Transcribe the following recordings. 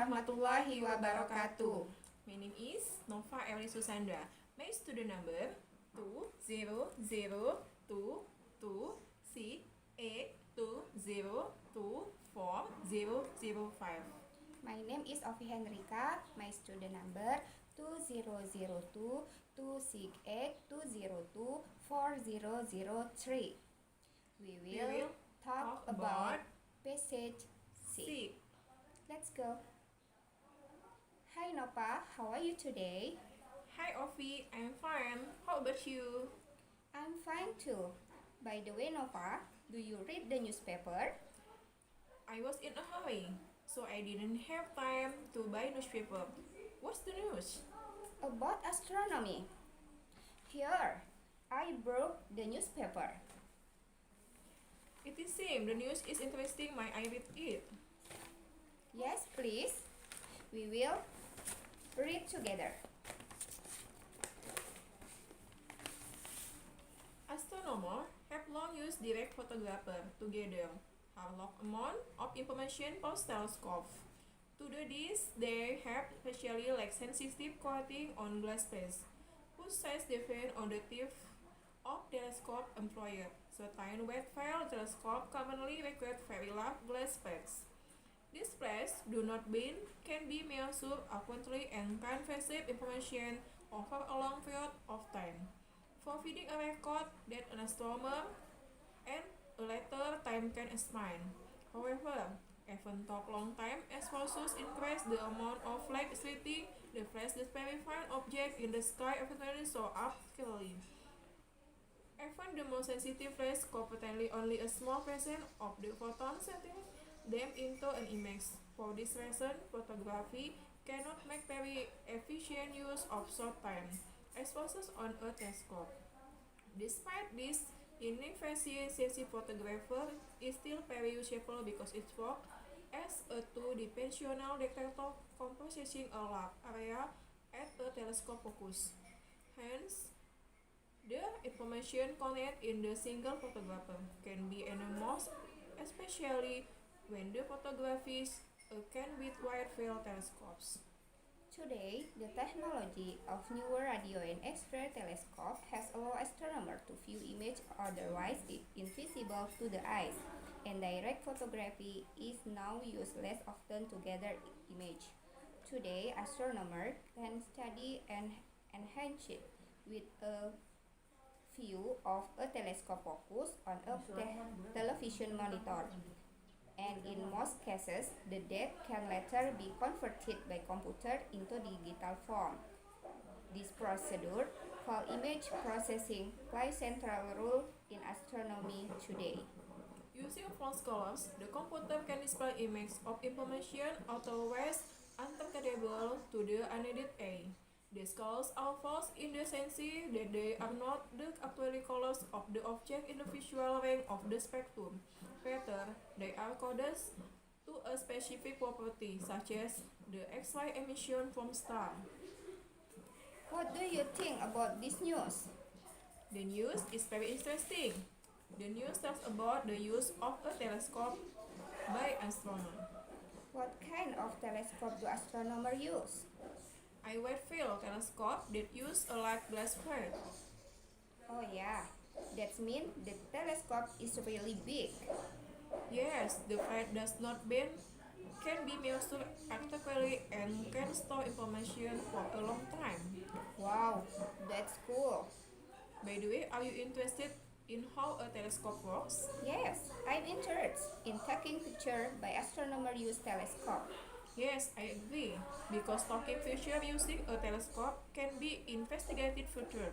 warahmatullahi wabarakatuh. My name is Nova Eli Susandra. My student number 2002682024005. My name is Ovi Hendrika. My student number 20022682024003. We will talk about passage 6. Let's go. Hi Nova, how are you today? Hi Ovi, I'm fine. How about you? I'm fine too. By the way Nova, do you read the newspaper? I was in a hurry, so I didn't have time to buy newspaper. What's the news? About astronomy. Here, I brought the newspaper. It is same. The news is interesting. I read it. Yes, please. We will read together. Astronomers have long used direct photography to gather a large amount of information for telescopes. To do this, they have specially sensitive coating on glass plates, whose size depends on the type of telescope employed. Certain wide-field telescopes commonly require very large glass plates. These plates do not bend, can be measured accurately, and can receive information over a long period of time, providing a record that an astronomer and a later time can explain. However, even though long time exposures increase the amount of light exiting the flash, the very object in the sky eventually show up clearly. Even the most sensitive flash contain only a small percent of the photons, setting them into an image. For this reason, photography cannot make very efficient use of short time exposures on a telescope. Despite this, inefficiency, photographer is still very useful because it works as a two-dimensional detector composing a large area at a telescope focus. Hence, the information contained in the single photograph can be enormous, especially when the photographies can with wide-field telescopes. Today, the technology of newer radio and X-ray telescope has allowed astronomers to view images otherwise invisible to the eyes, and direct photography is now used less often to gather image. Today, astronomers can study and enhance it with a view of a telescope focus on a television monitor. And in most cases, the data can later be converted by computer into digital form. This procedure, called image processing, plays central role in astronomy today. Using false colors, the computer can display images of information otherwise unintelligible to the unaided eye. These colors are false in the sense that they are not the actual colors of the object in the visual range of the spectrum. Rather, they are coded to a specific property, such as the X-ray emission from star. What do you think about this news? The news is very interesting. The news talks about the use of a telescope by astronomers. What kind of telescope do astronomers use? A wide-field telescope that use a light glass plate. Oh yeah, that means the telescope is really big. Yes, the plate does not bend, can be measured accurately, and can store information for a long time. Wow, that's cool. By the way, are you interested in how a telescope works? Yes, I'm interested in taking pictures by astronomers use telescope. Yes, I agree, because taking pictures using a telescope can be investigated further.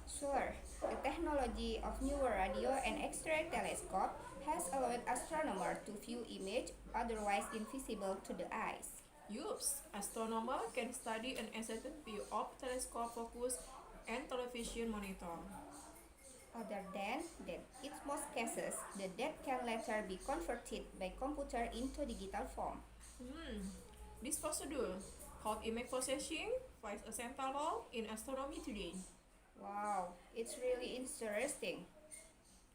Sure, the technology of newer radio and X-ray telescope has allowed astronomers to view images otherwise invisible to the eyes. Yups, astronomers can study an extended view of telescope focus and television monitor. Other than that, in most cases, the data can later be converted by computer into digital form. This procedure, called image processing, plays a central role in astronomy today. Wow, it's really interesting.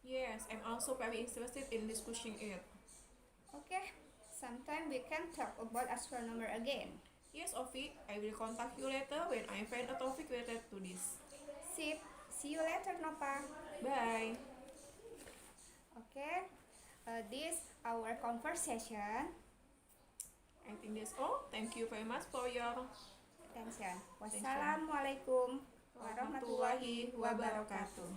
Yes, I'm also very interested in discussing it. Okay, Sometime we can talk about astronomer again. Yes, Ovi, I will contact you later when I find a topic related to this. Sip. See you later, Nova. Bye. Okay. This our conversation. I think that's all. Thank you very much for your Attention. Wassalamualaikum warahmatullahi wabarakatuh.